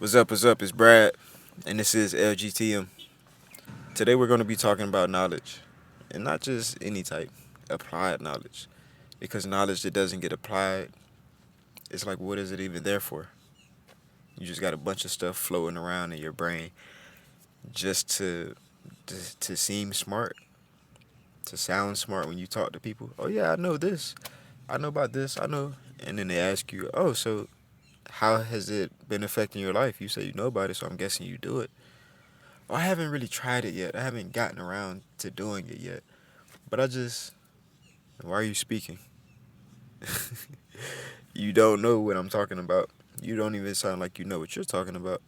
What's up? What's up? It's Brad, and this is LGTM. Today we're going to be talking about knowledge, and not just any type, applied knowledge. Because knowledge that doesn't get applied, it's like, what is it even there for? You just got a bunch of stuff floating around in your brain just to seem smart, to sound smart when you talk to people. Oh yeah, I know this. I know about this. I know. And then they ask you, oh, so how has it been affecting your life? You say you know about it, so I'm guessing you do it. Oh, I haven't really tried it yet. I haven't gotten around to doing it yet. But I just, why are you speaking? You don't know what I'm talking about. You don't even sound like you know what you're talking about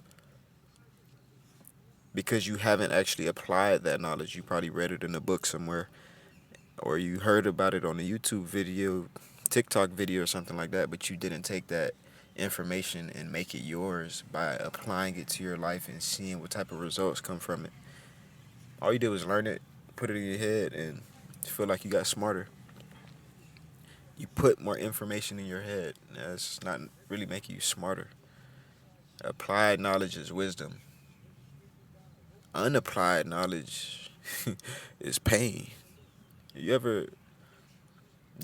because you haven't actually applied that knowledge. You probably read it in a book somewhere or you heard about it on a YouTube video, TikTok video, or something like that, but you didn't take that information and make it yours by applying it to your life and seeing what type of results come from it. All you did was learn it, put it in your head, and feel like you got smarter. You put more information in your head. That's not really making you smarter. Applied knowledge is wisdom. Unapplied knowledge is pain. You ever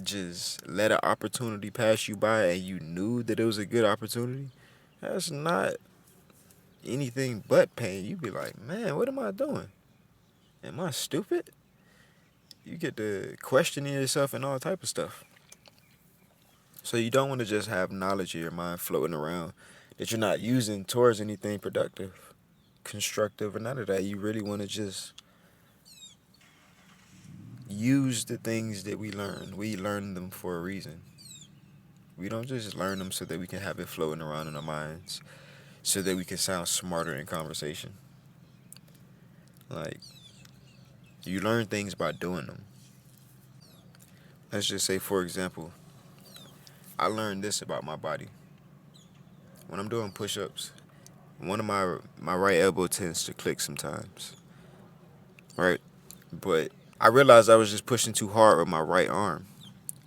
just let an opportunity pass you by and you knew that it was a good opportunity? That's not anything but pain. You be like, man, what am I doing? Am I stupid? You get to questioning yourself and all type of stuff. So you don't want to just have knowledge in your mind floating around that you're not using towards anything productive, constructive, or none of that. You really want to just use the things that we learn. We learn them for a reason. We don't just learn them so that we can have it floating around in our minds, so that we can sound smarter in conversation. Like, you learn things by doing them. Let's just say, for example, I learned this about my body. When I'm doing push-ups, one of my right elbow tends to click sometimes, right? But I realized I was just pushing too hard with my right arm.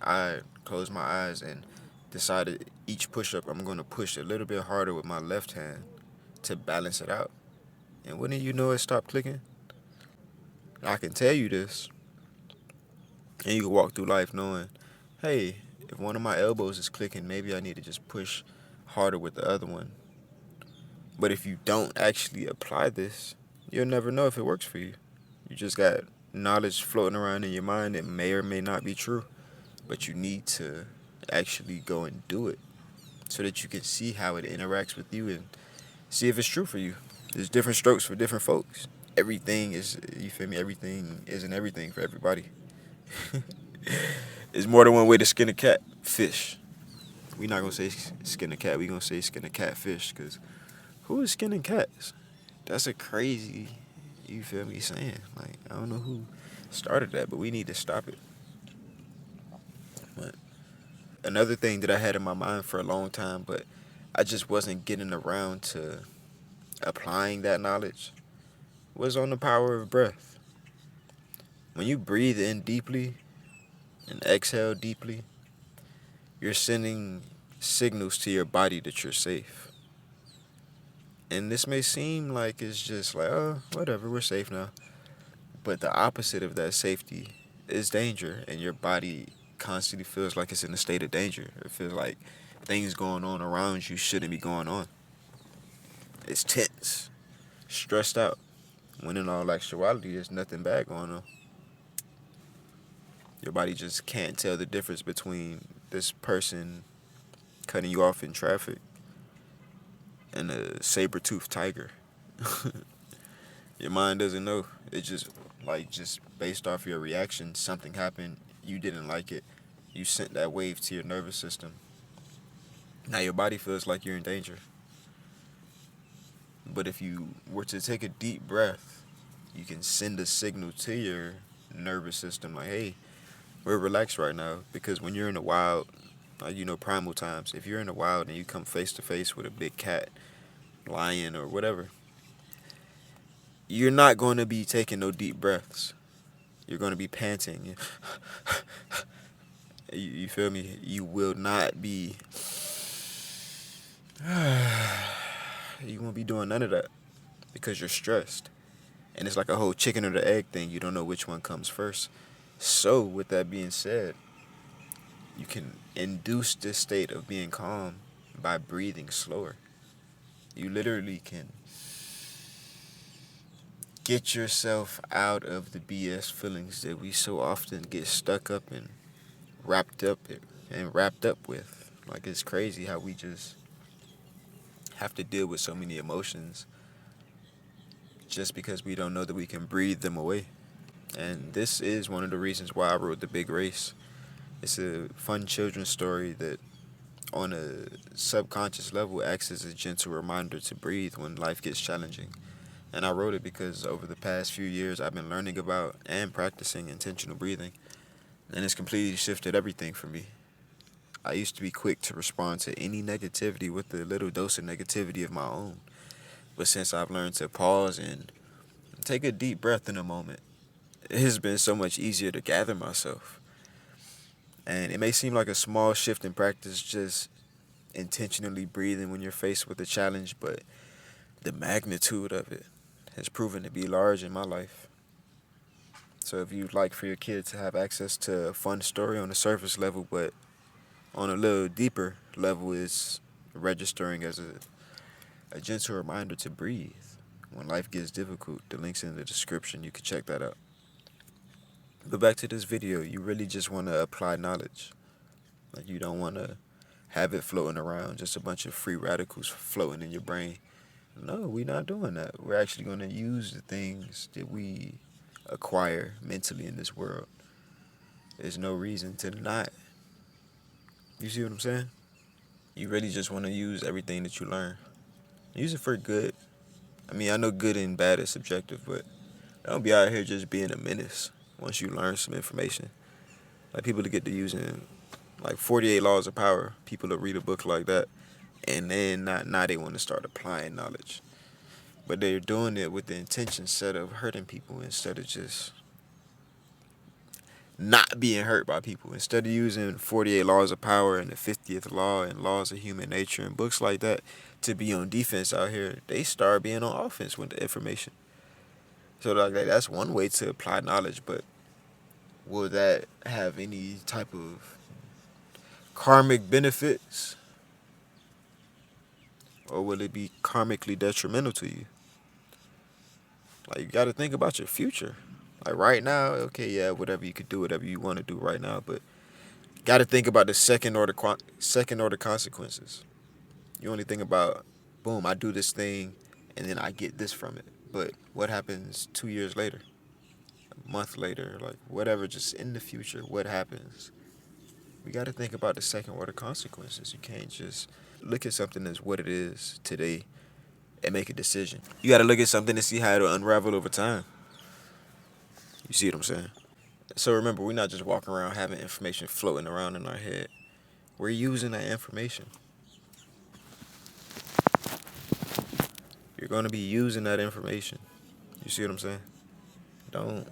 I closed my eyes and decided each push-up I'm going to push a little bit harder with my left hand to balance it out. And wouldn't you know it stopped clicking? I can tell you this, and you can walk through life knowing, hey, if one of my elbows is clicking, maybe I need to just push harder with the other one. But if you don't actually apply this, you'll never know if it works for you. You just got knowledge floating around in your mind that may or may not be true, but you need to actually go and do it so that you can see how it interacts with you and see if it's true for you. There's different strokes for different folks. Everything is, you feel me? Everything isn't everything for everybody. There's more than one way to skin a cat. Fish. We not gonna say skin a cat. We gonna say skin a catfish because who is skinning cats? That's a crazy, you feel me, saying. Like, I don't know who started that, but we need to stop it. But another thing that I had in my mind for a long time, but I just wasn't getting around to applying that knowledge, was on the power of breath. When you breathe in deeply and exhale deeply, you're sending signals to your body that you're safe. And this may seem like it's just like, oh, whatever, we're safe now. But the opposite of that safety is danger, and your body constantly feels like it's in a state of danger. It feels like things going on around you shouldn't be going on. It's tense, stressed out. When in all actuality, there's nothing bad going on. Your body just can't tell the difference between this person cutting you off in traffic and a saber-toothed tiger. Your mind doesn't know. It just based off your reaction, something happened, you didn't like it. You sent that wave to your nervous system. Now your body feels like you're in danger. But if you were to take a deep breath, you can send a signal to your nervous system like, hey, we're relaxed right now. Because when you're in the wild, like, primal times, if you're in the wild and you come face to face with a big cat, lion, or whatever, you're not going to be taking no deep breaths. You're going to be panting. You feel me? You will not be You won't be doing none of that because you're stressed. And it's like a whole chicken or the egg thing. You don't know which one comes first. So, with that being said, you can induce this state of being calm by breathing slower. You literally can get yourself out of the BS feelings that we so often get stuck up and wrapped up wrapped up with. Like, it's crazy how we just have to deal with so many emotions just because we don't know that we can breathe them away. And this is one of the reasons why I wrote The Big Race. It's a fun children's story that, on a subconscious level, acts as a gentle reminder to breathe when life gets challenging. And I wrote it because over the past few years, I've been learning about and practicing intentional breathing, and it's completely shifted everything for me. I used to be quick to respond to any negativity with a little dose of negativity of my own. But since I've learned to pause and take a deep breath in a moment, it has been so much easier to gather myself. And it may seem like a small shift in practice, just intentionally breathing when you're faced with a challenge, but the magnitude of it has proven to be large in my life. So if you'd like for your kid to have access to a fun story on the surface level, but on a little deeper level is registering as a gentle reminder to breathe when life gets difficult, the link's in the description. You can check that out. But back to this video, you really just want to apply knowledge. Like, you don't want to have it floating around, just a bunch of free radicals floating in your brain. No, we're not doing that. We're actually going to use the things that we acquire mentally in this world. There's no reason to not. You see what I'm saying? You really just want to use everything that you learn. Use it for good. I mean, I know good and bad is subjective, but don't be out here just being a menace once you learn some information. Like, people to get to using like 48 Laws of Power, people to read a book like that, and then now they want to start applying knowledge. But they're doing it with the intention set of hurting people instead of just not being hurt by people. Instead of using 48 Laws of Power and the 50th Law and Laws of Human Nature and books like that to be on defense out here, they start being on offense with the information. So like that's one way to apply knowledge, but will that have any type of karmic benefits? Or will it be karmically detrimental to you? Like, you got to think about your future. Like, right now, okay, yeah, whatever, you could do whatever you want to do right now, but got to think about the second order consequences. You only think about, boom, I do this thing, and then I get this from it. But what happens 2 years later, a month later, like whatever, just in the future, what happens? We got to think about the second order consequences. You can't just look at something as what it is today and make a decision. You got to look at something and see how it'll unravel over time. You see what I'm saying? So remember, we're not just walking around having information floating around in our head. We're using that information. You're going to be using that information. You see what I'm saying? Don't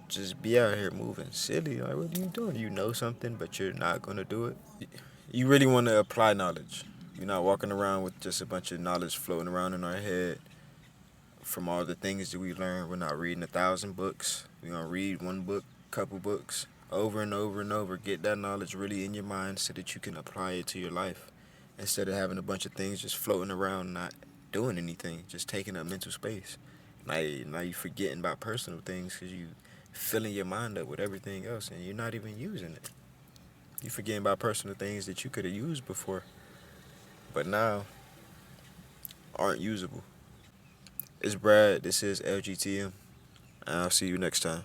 just be out here moving silly. Like, what are you doing? You know something, but you're not going to do it. You really want to apply knowledge. You're not walking around with just a bunch of knowledge floating around in our head from all the things that we learned. We're not reading 1,000 books. We're going to read one book, couple books, over and over and over. Get that knowledge really in your mind so that you can apply it to your life. Instead of having a bunch of things just floating around, not doing anything, just taking up mental space. Now you forgetting about personal things because you filling your mind up with everything else and you're not even using it. You forgetting about personal things that you could have used before, but now aren't usable. It's Brad. This is LGTM. And I'll see you next time.